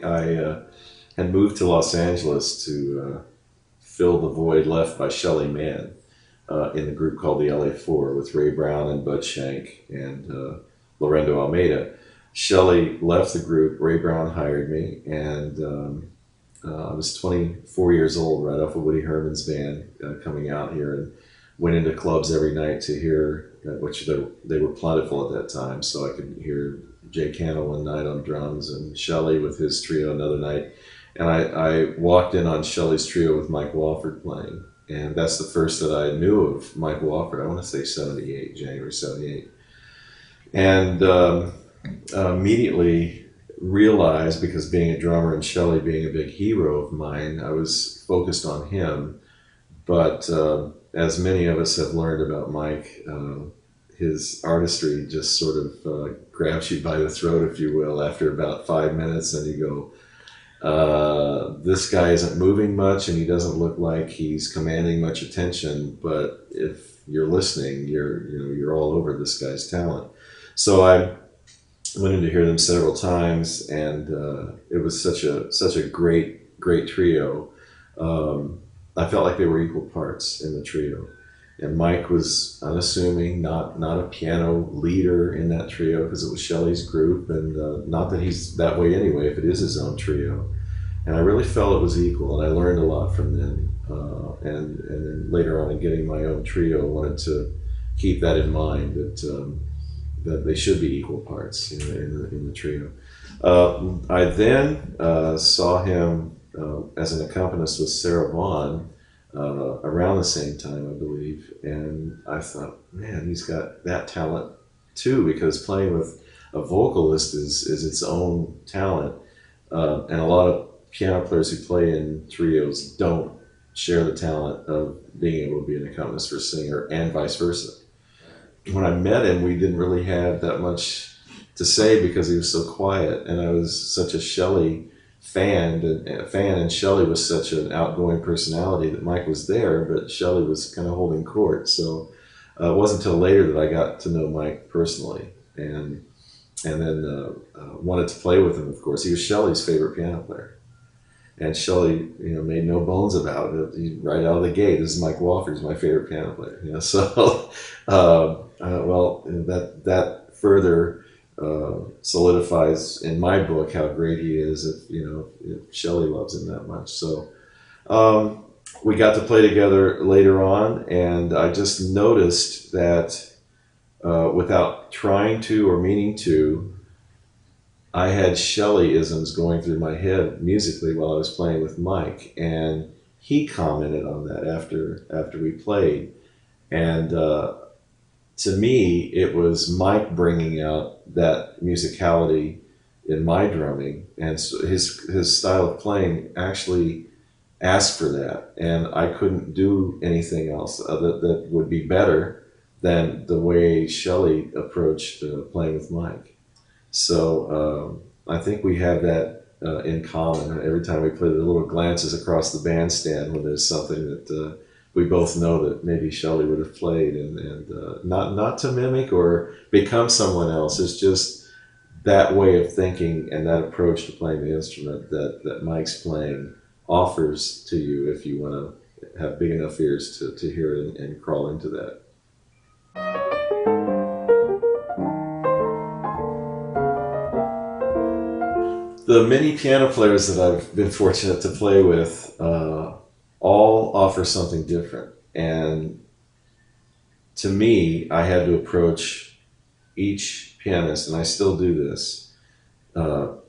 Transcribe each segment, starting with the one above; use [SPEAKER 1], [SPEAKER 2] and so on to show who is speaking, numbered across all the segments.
[SPEAKER 1] I had moved to Los Angeles to fill the void left by Shelley Mann in the group called the LA4 with Ray Brown and Bud Shank and Lorendo Almeida. Shelley left the group, Ray Brown hired me, and I was 24 years old right off of Woody Herman's band coming out here, and went into clubs every night to hear, which they were plentiful at that time, so I could hear Jay Cano one night on drums and Shelley with his trio another night. And I walked in on Shelley's trio with Mike Wofford playing, and that's the first that I knew of Mike Wofford. I want to say 78, January 78. And immediately realized, because being a drummer and Shelley being a big hero of mine, I was focused on him. But as many of us have learned about Mike, his artistry just sort of grabs you by the throat, if you will, after about 5 minutes, and you go, this guy isn't moving much and he doesn't look like he's commanding much attention, but if you're listening, you're all over this guy's talent. So I went in to hear them several times, and it was such a great trio. I felt like they were equal parts in the trio. And Mike was unassuming, not a piano leader in that trio, because it was Shelley's group, and not that he's that way anyway if it is his own trio. And I really felt it was equal, and I learned a lot from them. And then later on in getting my own trio, I wanted to keep that in mind, that they should be equal parts in the trio. I then saw him as an accompanist with Sarah Vaughan around the same time, I believe, and I thought, man, he's got that talent too, because playing with a vocalist is its own talent, and a lot of piano players who play in trios don't share the talent of being able to be an accompanist for a singer, and vice versa. When I met him, we didn't really have that much to say because he was so quiet, and I was such a Shelley fan, and Shelley was such an outgoing personality that Mike was there, but Shelley was kind of holding court. So it wasn't until later that I got to know Mike personally, and then wanted to play with him. Of course, he was Shelley's favorite piano player, and Shelley, made no bones about it. Right out of the gate, this is Mike Wofford's my favorite piano player. So that further solidifies in my book how great he is if Shelley loves him that much. So we got to play together later on, and I just noticed that without trying to or meaning to, I had Shelley-isms going through my head musically while I was playing with Mike, and he commented on that after we played. And to me, it was Mike bringing out that musicality in my drumming, and so his style of playing actually asked for that, and I couldn't do anything else that would be better than the way Shelley approached playing with Mike. So I think we have that in common. Every time we play, the little glances across the bandstand when there's something that we both know that maybe Shelley would have played, and not to mimic or become someone else. It's just that way of thinking and that approach to playing the instrument that Mike's playing offers to you if you want to have big enough ears to hear it and crawl into that. The many piano players that I've been fortunate to play with all offer something different. And to me, I had to approach each pianist, and I still do this,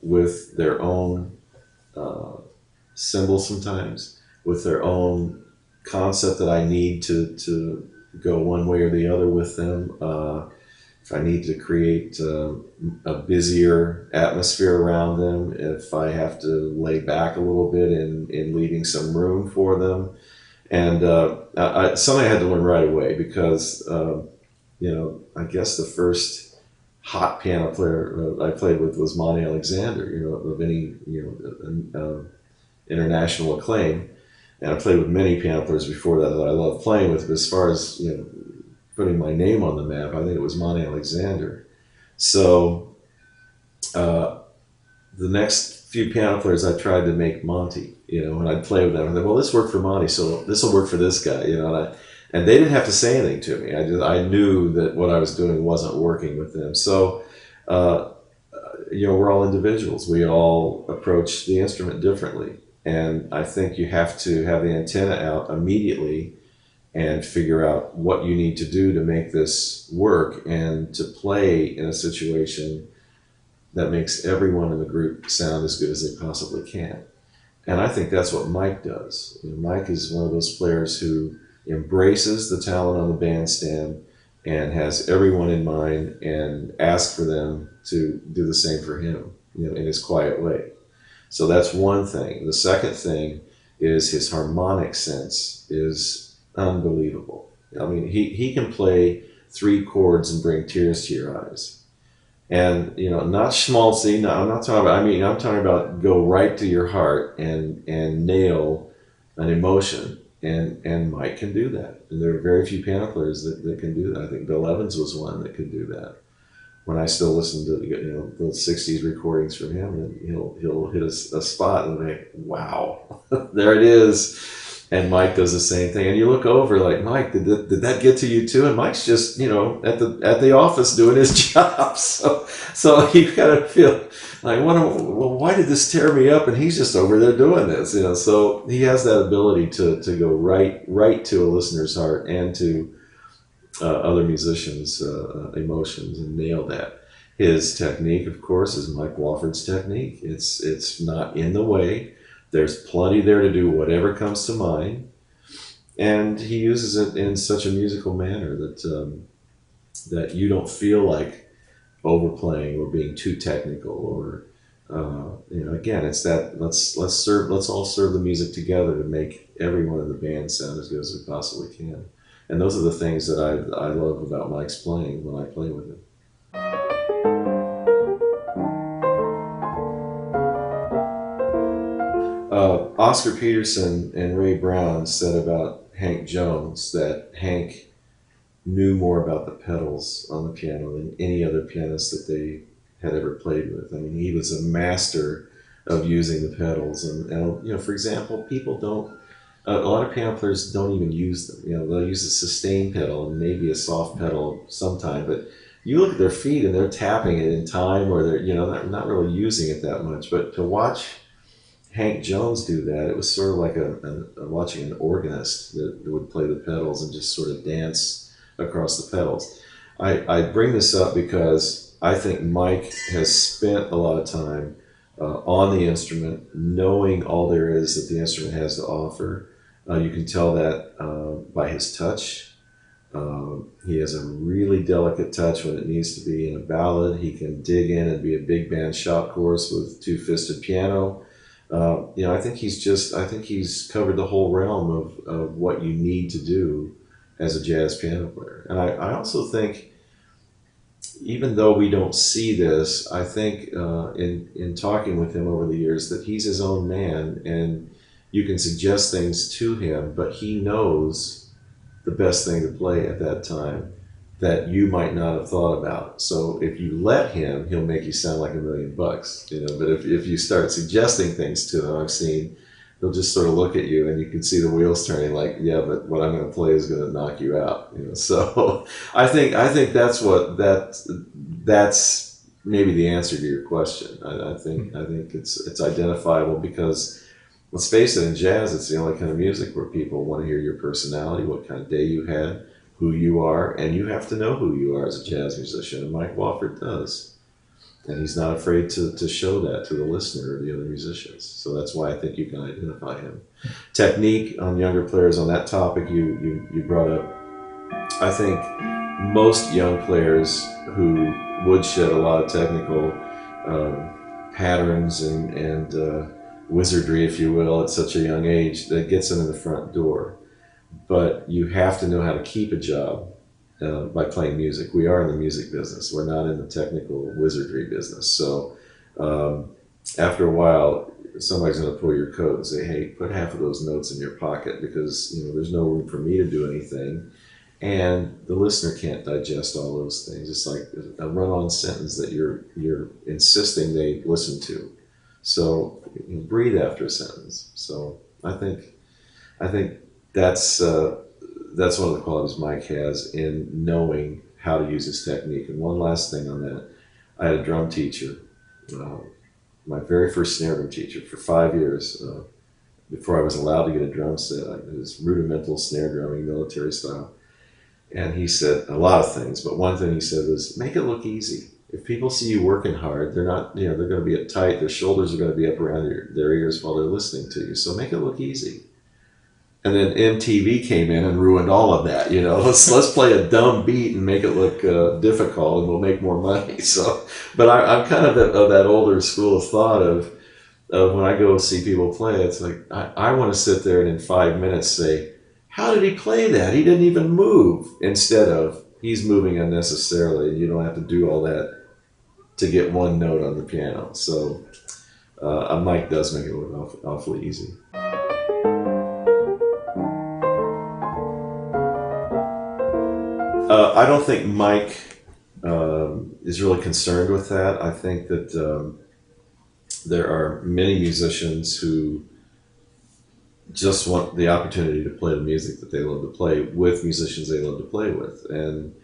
[SPEAKER 1] with their own symbol sometimes, with their own concept that I need to go one way or the other with them. If I need to create a busier atmosphere around them, if I have to lay back a little bit in leaving some room for them. And something I had to learn right away because, I guess the first hot piano player I played with was Monty Alexander, of any, international acclaim. And I played with many piano players before that I loved playing with. But as far as, putting my name on the map, I think it was Monty Alexander. So uh, the next few piano players I tried to make Monty, and I'd play with them. And they'd, well, this worked for Monty, so this will work for this guy, and they didn't have to say anything to me. I knew that what I was doing wasn't working with them. So, we're all individuals. We all approach the instrument differently. And I think you have to have the antenna out immediately and figure out what you need to do to make this work and to play in a situation that makes everyone in the group sound as good as they possibly can. And I think that's what Mike does. Mike is one of those players who embraces the talent on the bandstand and has everyone in mind and asks for them to do the same for him, in his quiet way. So that's one thing. The second thing is his harmonic sense is unbelievable. I mean, he can play 3 chords and bring tears to your eyes. And, not schmaltzy. No, I'm not talking about, I'm talking about go right to your heart and nail an emotion. And Mike can do that. And there are very few piano players that can do that. I think Bill Evans was one that could do that. When I still listen to the '60s recordings from him, and he'll hit a spot and think, wow, there it is. And Mike does the same thing. And you look over like, Mike, did that get to you too? And Mike's just at the office doing his job. So you kind of feel like, well, why did this tear me up? And he's just over there doing this. So he has that ability to go right to a listener's heart and to other musicians' emotions and nail that. His technique, of course, is Mike Wofford's technique. It's not in the way. There's plenty there to do whatever comes to mind, and he uses it in such a musical manner that you don't feel like overplaying or being too technical or again, it's that let's all serve the music together to make everyone in the band sound as good as we possibly can. And those are the things that I love about Mike's playing when I play with him. Oscar Peterson and Ray Brown said about Hank Jones that Hank knew more about the pedals on the piano than any other pianist that they had ever played with. I mean, he was a master of using the pedals. And for example, people don't, a lot of piano players don't even use them. They'll use a sustain pedal and maybe a soft pedal sometime, but you look at their feet and they're tapping it in time, or they're not really using it that much. But to watch Hank Jones do that, it was sort of like watching an organist that would play the pedals and just sort of dance across the pedals. I bring this up because I think Mike has spent a lot of time on the instrument, knowing all there is that the instrument has to offer. You can tell that by his touch. He has a really delicate touch when it needs to be in a ballad. He can dig in and be a big band shot chorus with 2-fisted piano. I think he's covered the whole realm of what you need to do as a jazz piano player. And I also think, even though we don't see this, I think in talking with him over the years that he's his own man, and you can suggest things to him, but he knows the best thing to play at that time that you might not have thought about. So if you let him, he'll make you sound like $1 million. But if you start suggesting things to him, I've seen, he'll just sort of look at you and you can see the wheels turning like, yeah, but what I'm going to play is going to knock you out. So I think that's maybe the answer to your question. I think it's identifiable because, let's face it, in jazz, it's the only kind of music where people want to hear your personality, what kind of day you had, who you are, and you have to know who you are as a jazz musician, and Mike Wofford does. And he's not afraid to show that to the listener or the other musicians. So that's why I think you can identify him. Technique on younger players, on that topic you brought up, I think most young players who would shed a lot of technical patterns and wizardry, if you will, at such a young age, that gets them in the front door. But you have to know how to keep a job by playing music. We are in the music business. We're not in the technical wizardry business. So after a while, somebody's going to pull your coat and say, "Hey, put half of those notes in your pocket because there's no room for me to do anything." And the listener can't digest all those things. It's like a run-on sentence that you're insisting they listen to. So breathe after a sentence. So I think that's one of the qualities Mike has in knowing how to use his technique. And one last thing on that, I had a drum teacher, uh, my very first snare drum teacher for 5 years. Before I was allowed to get a drum set, it was rudimental snare drumming, military style. And he said a lot of things, but one thing he said was, make it look easy. If people see you working hard, they're not, they're going to be uptight. Their shoulders are going to be up around their ears while they're listening to you. So make it look easy. And then MTV came in and ruined all of that. Let's play a dumb beat and make it look difficult, and we'll make more money. So, but I'm kind of that older school of thought of when I go see people play, it's like I want to sit there and in 5 minutes say, how did he play that? He didn't even move. Instead of, he's moving unnecessarily. You don't have to do all that to get one note on the piano. So a mic does make it look awfully easy. I don't think Mike is really concerned with that. I think that there are many musicians who just want the opportunity to play the music that they love to play with musicians they love to play with. And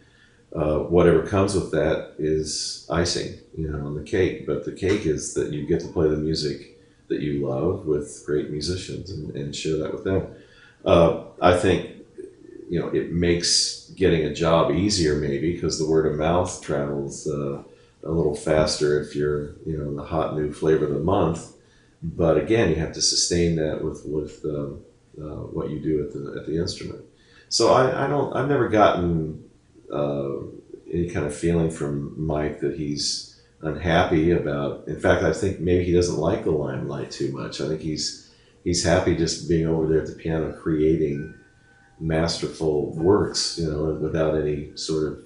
[SPEAKER 1] whatever comes with that is icing, on the cake. But the cake is that you get to play the music that you love with great musicians and share that with them. I think it makes getting a job easier maybe because the word of mouth travels a little faster if you're the hot new flavor of the month. But again, you have to sustain that with what you do at the instrument. So I've never gotten any kind of feeling from Mike that he's unhappy about. In fact, I think maybe he doesn't like the limelight too much. I think he's happy just being over there at the piano creating masterful works, without any sort of,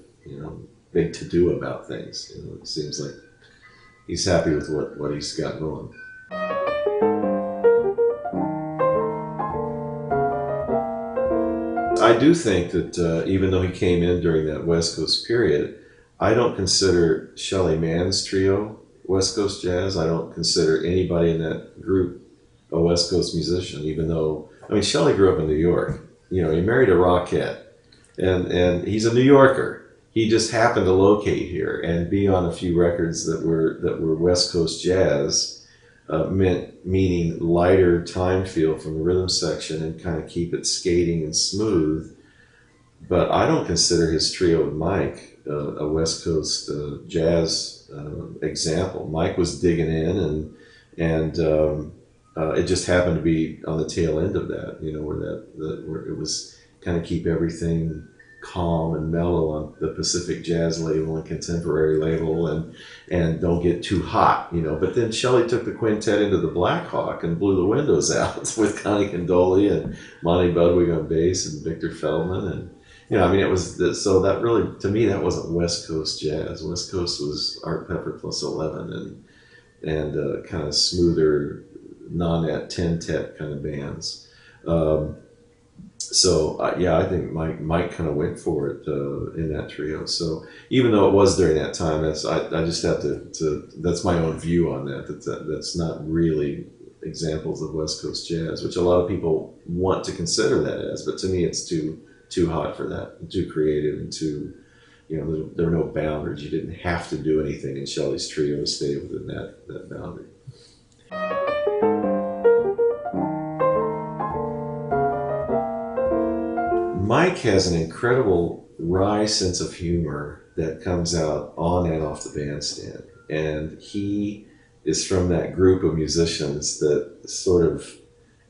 [SPEAKER 1] big to do about things. It seems like he's happy with what he's got going. I do think that even though he came in during that West Coast period, I don't consider Shelly Mann's trio West Coast jazz. I don't consider anybody in that group a West Coast musician, even though, Shelly grew up in New York. He married a Rockette, and he's a New Yorker. He just happened to locate here and be on a few records that were West Coast jazz, meaning lighter time feel from the rhythm section and kind of keep it skating and smooth. But I don't consider his trio with Mike a West Coast jazz example. Mike was digging in, and it just happened to be on the tail end of that, where it was kind of keep everything calm and mellow on the Pacific Jazz label and contemporary label, and don't get too hot, But then Shelley took the quintet into the Black Hawk and blew the windows out with Connie Condoli and Monty Budwig on bass and Victor Feldman, and it was so that really, to me, that wasn't West Coast jazz. West Coast was Art Pepper plus 11 and kind of smoother, non-net, 10-tet kind of bands. I think Mike kind of went for it in that trio. So even though it was during that time, I just have to that's my own view on that. That's not really examples of West Coast jazz, which a lot of people want to consider that as. But to me, it's too hot for that, too creative, and too, there were no boundaries. You didn't have to do anything in Shelley's trio to stay within that boundary. Mike has an incredible wry sense of humor that comes out on and off the bandstand. And he is from that group of musicians that sort of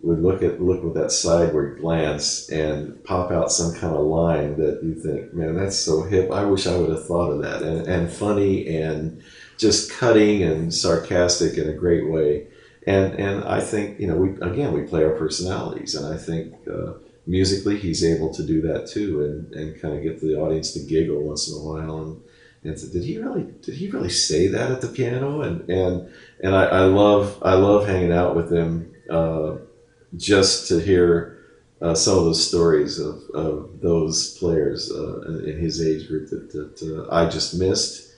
[SPEAKER 1] would look with that sideward glance and pop out some kind of line that you think, man, that's so hip. I wish I would have thought of that. And funny and just cutting and sarcastic in a great way. And I think, we play our personalities. And I think musically, he's able to do that too, and kind of get the audience to giggle once in a while, and so, did he really say that at the piano? And I love hanging out with him, just to hear some of those stories of those players in his age group that I just missed,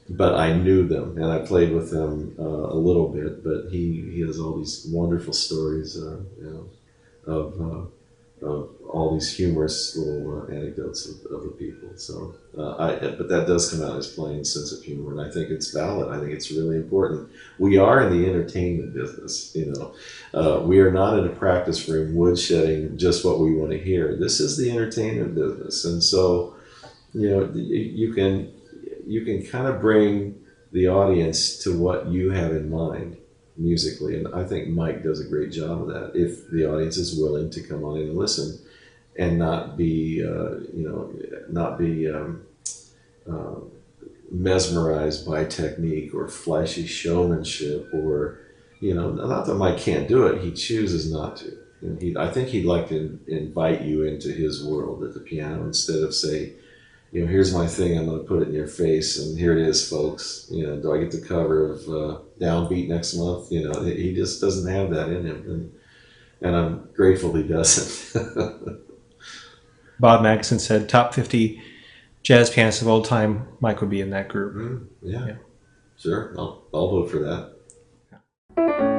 [SPEAKER 1] but I knew them and I played with them a little bit. But he has all these wonderful stories, of all these humorous little anecdotes of the people. So, but that does come out as playing sense of humor, and I think it's valid. I think it's really important. We are in the entertainment business, we are not in a practice room woodshedding just what we want to hear. This is the entertainment business, and so you can kind of bring the audience to what you have in mind musically, and I think Mike does a great job of that. If the audience is willing to come on in and listen, and not be mesmerized by technique or flashy showmanship, or not that Mike can't do it. He chooses not to. And I think he'd like to invite you into his world at the piano instead of say, here's my thing, I'm going to put it in your face, and here it is, folks. Do I get the cover of Downbeat next month? He just doesn't have that in him, and I'm grateful he doesn't.
[SPEAKER 2] Bob Magnuson said top 50 jazz pianists of all time, Mike would be in that group.
[SPEAKER 1] Yeah. Sure, I'll vote for that.